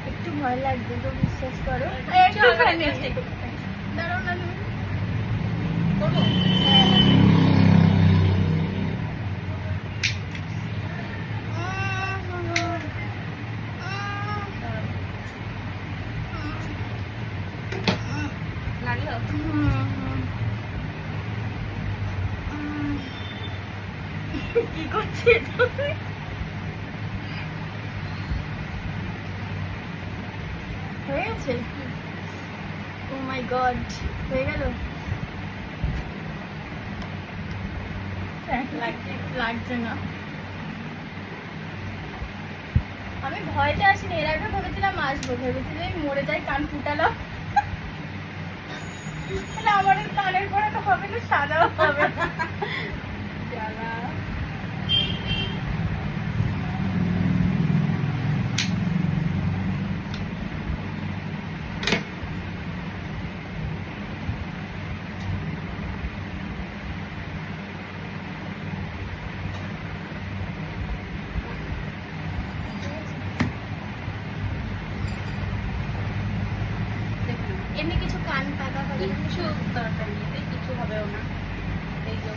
একটু ভয় লাগছে তো, বিশ্বাস করো। দাঁড়াও না তুমি। করবো? লাগলো? কি করছে হয়ে গেছে? ও মাই গড, হয়ে গেল? লাগছে না। আমি ভয়তে আসিনি, এর আগে ভেবেছিলাম আসবো, ভেবেছিলাম আমি মরে যাই, কান ফুটালাম। তাহলে আমার কানের পরে তো হবে না, সাদাও হবে না। জ্বালা। এমনি কিছু কান পাকা হবে না? কিচ্ছু দরকার নেই, কিছু হবেও না। এই যে